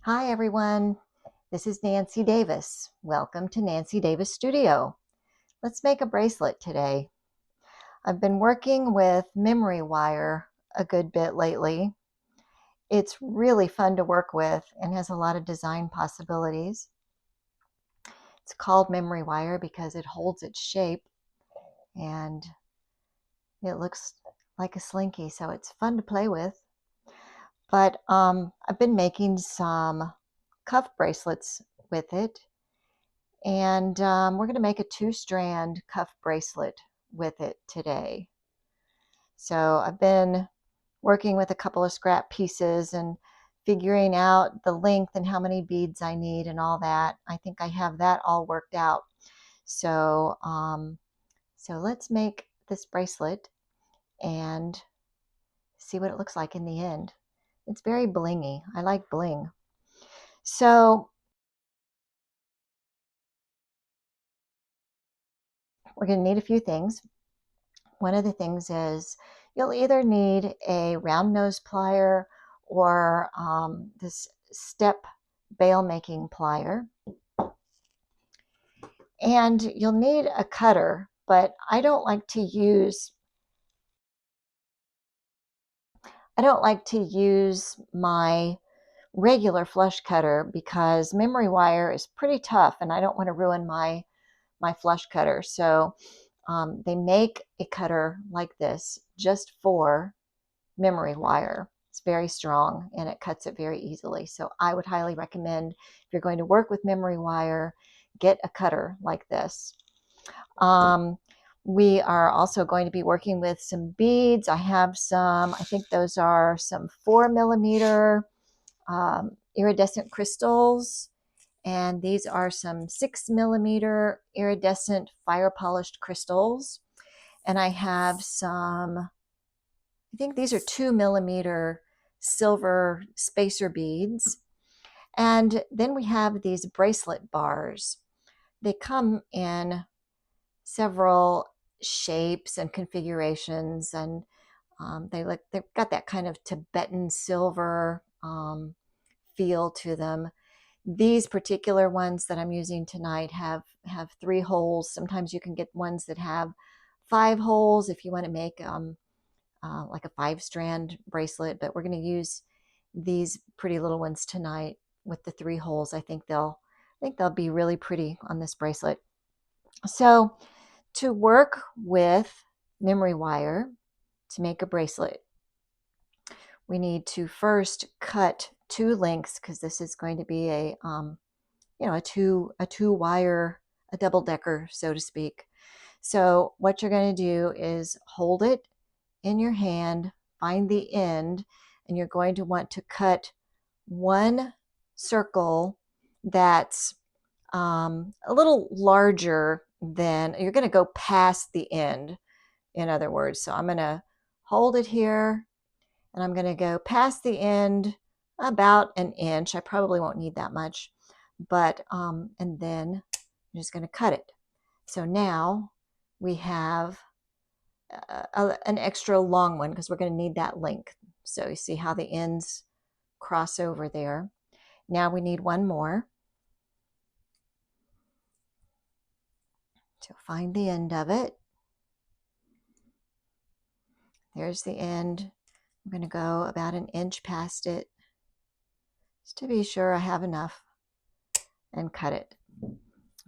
Hi everyone, this is Nancy Davis. Welcome to Nancy Davis Studio. Let's make a bracelet today. I've been working with memory wire a good bit lately. It's really fun to work with and has a lot of design possibilities. It's called memory wire because it holds its shape and it looks like a slinky, so it's fun to play with. But I've been making some cuff bracelets with it. And we're going to make a 2-strand cuff bracelet with it today. So I've been working with a couple of scrap pieces and figuring out the length and how many beads I need and all that. I think I have that all worked out. So, so let's make this bracelet and see what it looks like in the end. It's very blingy. I like bling. So we're going to need a few things. One of the things is you'll either need a round nose plier or this step bail making plier. And you'll need a cutter, but I don't like to use my regular flush cutter because memory wire is pretty tough and I don't want to ruin my flush cutter. So they make a cutter like this just for memory wire. It's very strong and it cuts it very easily. So I would highly recommend if you're going to work with memory wire, get a cutter like this. We are also going to be working with some beads. I have some, I think those are some 4mm iridescent crystals. And these are some 6mm iridescent fire polished crystals. And I have some, I think these are 2mm silver spacer beads. And then we have these bracelet bars. They come in several shapes and configurations, and they've got that kind of Tibetan silver feel to them. These particular ones that I'm using tonight have 3 holes. Sometimes you can get ones that have 5 holes if you want to make like a 5-strand bracelet, but we're going to use these pretty little ones tonight with the 3 holes. I think they'll be really pretty on this bracelet. So to work with memory wire to make a bracelet, we need to first cut 2 lengths because this is going to be a a two wire, a double decker, so to speak. So what you're going to do is hold it in your hand, find the end, and you're going to want to cut one circle that's a little larger than, you're going to go past the end, in other words. So I'm going to hold it here and I'm going to go past the end about an inch. I probably won't need that much, but and then I'm just going to cut it. So now we have an extra long one because we're going to need that length. So you see how the ends cross over there. Now we need one more. So find the end of it. There's the end. I'm going to go about an inch past it just to be sure I have enough and cut it.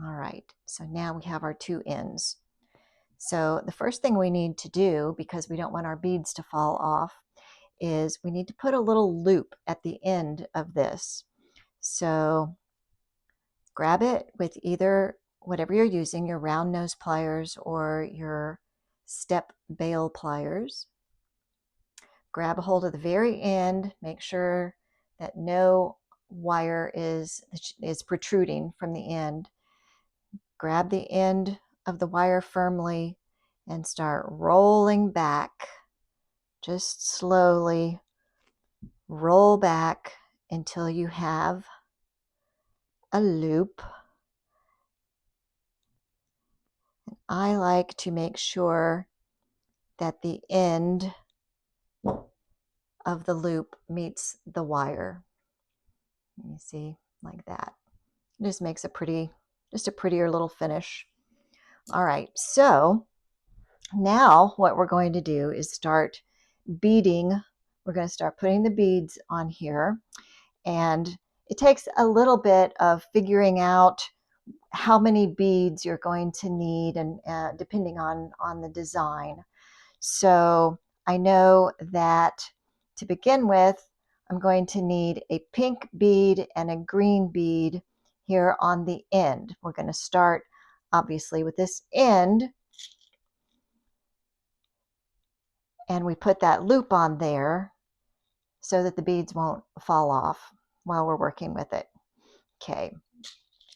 All right, so now we have our 2 ends. So the first thing we need to do, because we don't want our beads to fall off, is we need to put a little loop at the end of this. So grab it with either whatever you're using, your round nose pliers or your step bail pliers. Grab a hold of the very end, make sure that no wire is protruding from the end. Grab the end of the wire firmly and start rolling back. Just slowly roll back until you have a loop. I like to make sure that the end of the loop meets the wire. You see, like that. It just makes a prettier little finish. All right, so now what we're going to do is start beading. We're going to start putting the beads on here, and it takes a little bit of figuring out how many beads you're going to need, and depending on the design. So I know that to begin with, I'm going to need a pink bead and a green bead here on the end. We're going to start obviously with this end, and we put that loop on there so that the beads won't fall off while we're working with it. Okay,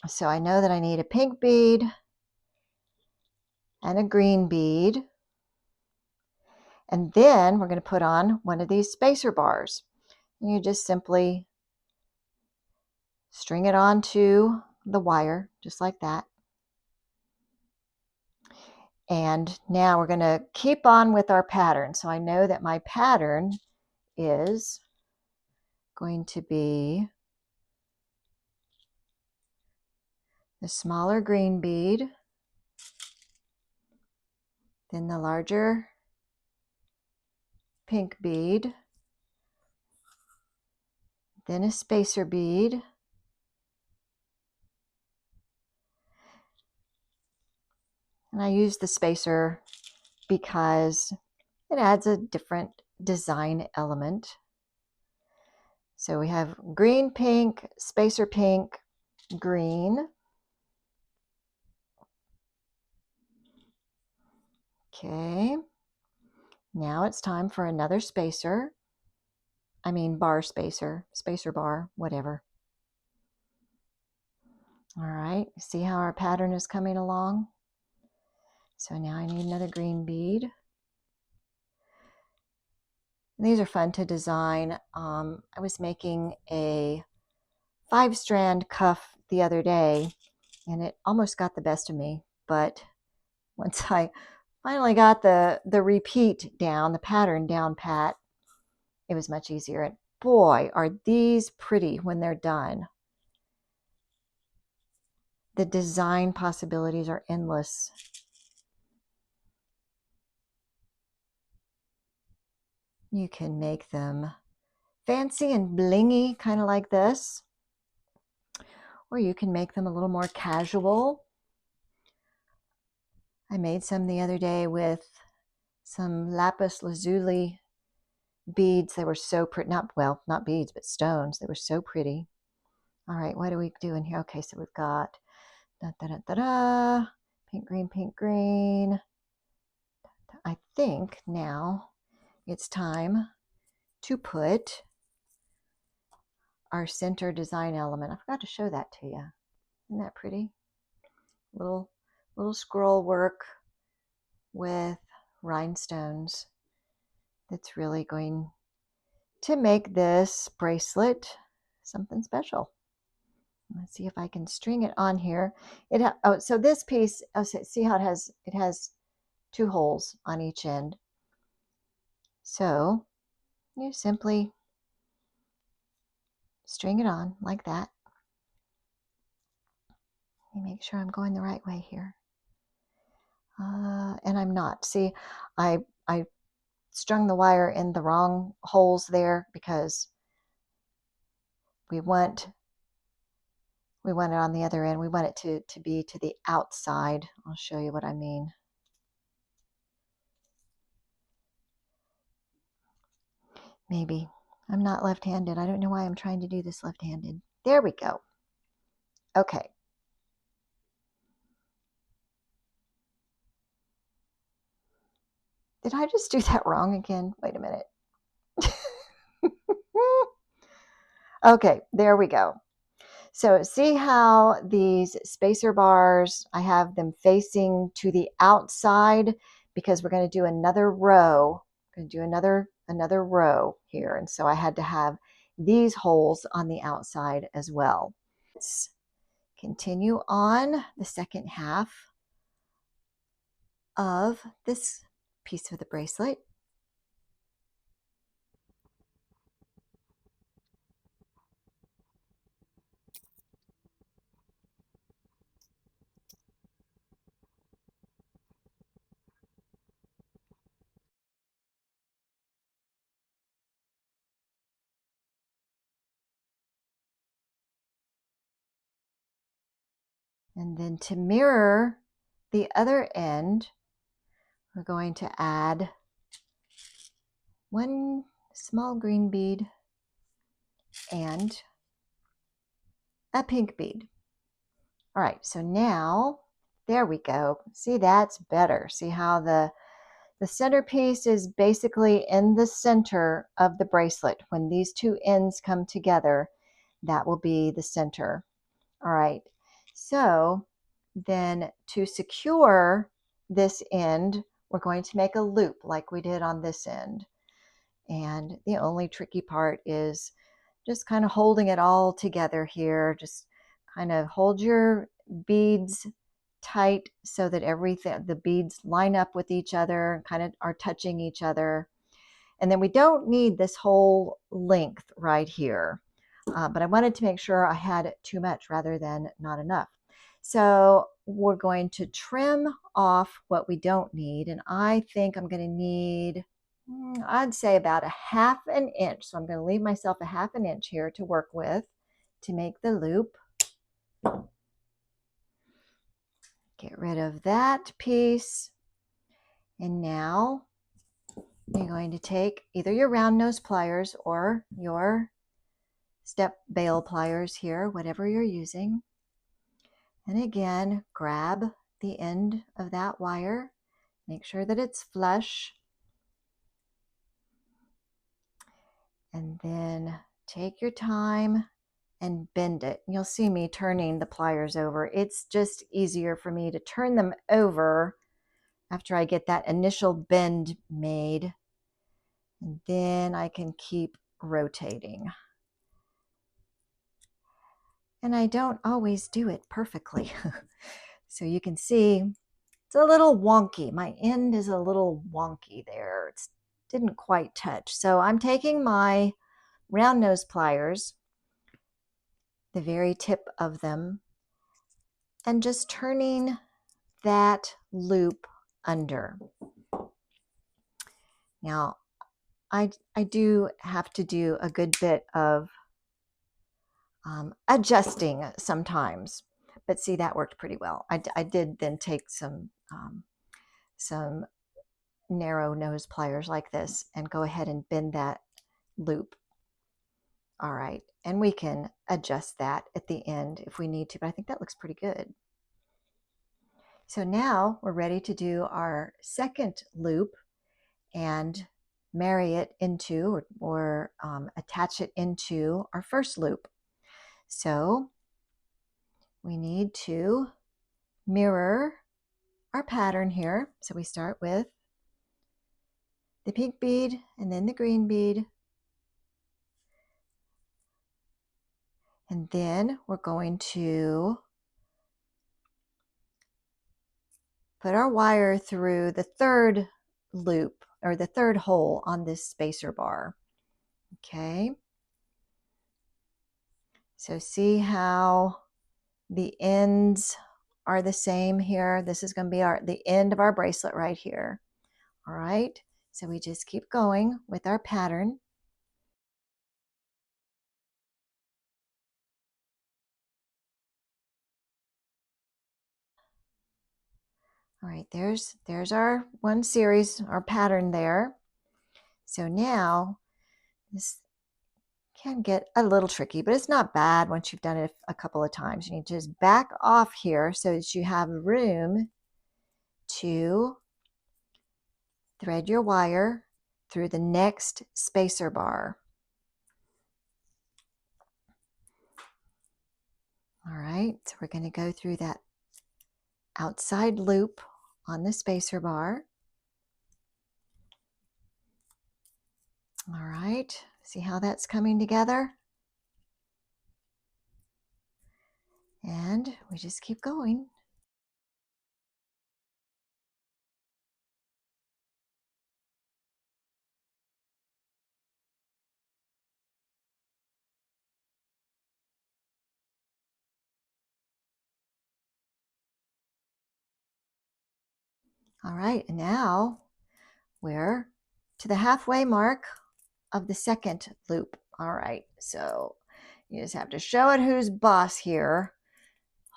so I know that I need a pink bead and a green bead. And then we're going to put on one of these spacer bars. And you just simply string it onto the wire, just like that. And now we're going to keep on with our pattern. So I know that my pattern is going to be the smaller green bead, then the larger pink bead, then a spacer bead, and I use the spacer because it adds a different design element. So we have green, pink, spacer pink, green. Okay, now it's time for another spacer. I mean bar spacer, spacer bar, whatever. All right, see how our pattern is coming along? So now I need another green bead. And these are fun to design. I was making a 5-strand cuff the other day, and it almost got the best of me. But once I finally got the repeat down, the pattern down pat, it was much easier. And boy, are these pretty when they're done. The design possibilities are endless. You can make them fancy and blingy, kind of like this, or you can make them a little more casual. I made some the other day with some lapis lazuli beads. They were so pretty. Not beads, but stones. They were so pretty. All right, what do we do in here? Okay, so we've got da, da, da, da, da, pink, green, pink, green. I think now it's time to put our center design element. I forgot to show that to you. Isn't that pretty? Little scroll work with rhinestones. That's really going to make this bracelet something special. Let's see if I can string it on here. So this piece, see how it has 2 holes on each end. So you simply string it on like that. Let me make sure I'm going the right way here. And I'm not. See, I strung the wire in the wrong holes there because we want it on the other end. We want it to be to the outside. I'll show you what I mean. Maybe. I'm not left-handed. I don't know why I'm trying to do this left-handed. There we go. Okay. Did I just do that wrong again? Wait a minute. Okay, there we go. So see how these spacer bars, I have them facing to the outside because we're going to do another row. We're going to do another row here. And so I had to have these holes on the outside as well. Let's continue on the second half of this piece of the bracelet. And then to mirror the other end, we're going to add one small green bead and a pink bead. All right, so now, there we go. See, that's better. See how the centerpiece is basically in the center of the bracelet. When these two ends come together, that will be the center. All right, so then to secure this end, we're going to make a loop like we did on this end. And the only tricky part is just kind of holding it all together here. Just kind of hold your beads tight so that the beads line up with each other, kind of are touching each other. And then we don't need this whole length right here. But I wanted to make sure I had too much rather than not enough. So we're going to trim off what we don't need. And I think I'm going to need, I'd say about a ½ inch. So I'm going to leave myself a ½ inch here to work with to make the loop. Get rid of that piece. And now you're going to take either your round nose pliers or your step bail pliers here, whatever you're using. And again, grab the end of that wire. Make sure that it's flush. And then take your time and bend it. You'll see me turning the pliers over. It's just easier for me to turn them over after I get that initial bend made. And then I can keep rotating. And I don't always do it perfectly. So you can see it's a little wonky. My end is a little wonky there. It didn't quite touch. So I'm taking my round nose pliers, the very tip of them, and just turning that loop under. Now, I do have to do a good bit of adjusting sometimes, but see, that worked pretty well. I did then take some narrow nose pliers like this and go ahead and bend that loop. All right, and we can adjust that at the end if we need to, but I think that looks pretty good. So now we're ready to do our second loop and marry it into or attach it into our first loop. So we need to mirror our pattern here. So we start with the pink bead and then the green bead. And then we're going to put our wire through the third loop or the third hole on this spacer bar. Okay. So see how the ends are the same here. This is going to be the end of our bracelet right here. All right. So we just keep going with our pattern. All right, there's our one series, our pattern there. So now this can get a little tricky, but it's not bad once you've done it a couple of times. You need to just back off here so that you have room to thread your wire through the next spacer bar. All right, so we're going to go through that outside loop on the spacer bar. All right, see how that's coming together? And we just keep going. All right, and now we're to the halfway mark of the second loop. All right, so you just have to show it who's boss here.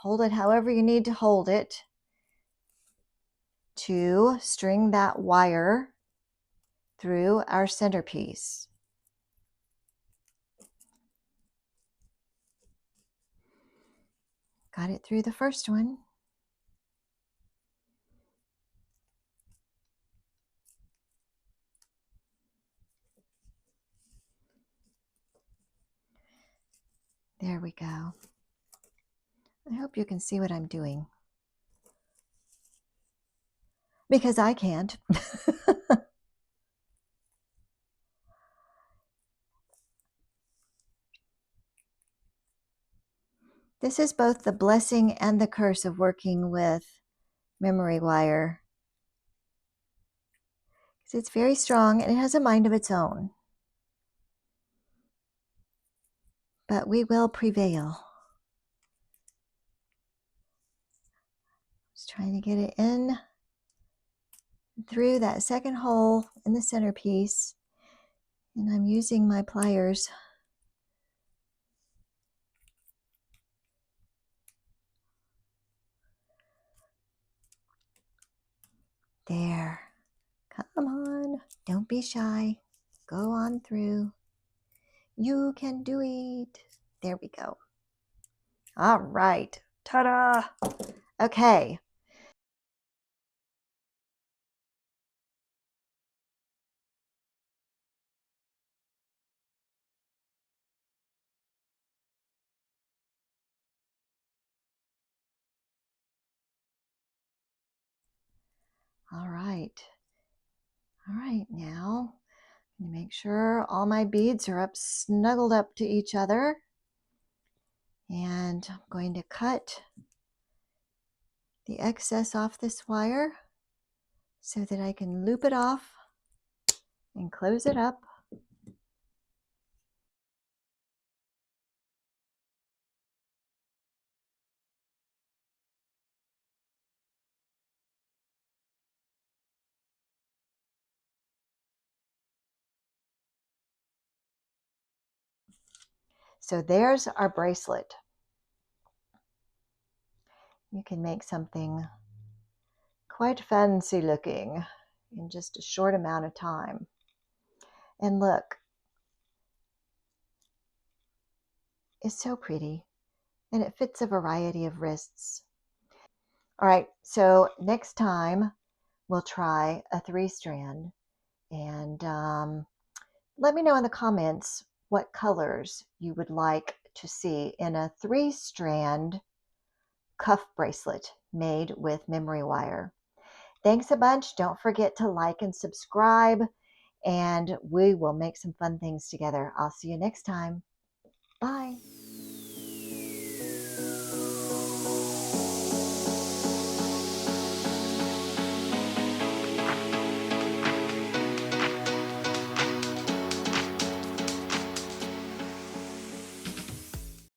hold it however you need to hold it to string that wire through our centerpiece. Got it through the first one. There we go. I hope you can see what I'm doing, because I can't. This is both the blessing and the curse of working with memory wire. It's very strong and it has a mind of its own. But we will prevail. Just trying to get it in through that second hole in the centerpiece. And I'm using my pliers. There. Come on. Don't be shy. Go on through. You can do it. There we go. All right. Ta-da! Okay. All right. All right, now make sure all my beads are snuggled up to each other. And I'm going to cut the excess off this wire so that I can loop it off and close it up. So there's our bracelet. You can make something quite fancy looking in just a short amount of time. And look, it's so pretty and it fits a variety of wrists. All right, so next time we'll try a 3-strand, and let me know in the comments what colors you would like to see in a 3-strand cuff bracelet made with memory wire. Thanks a bunch. Don't forget to like and subscribe, and we will make some fun things together. I'll see you next time. Bye.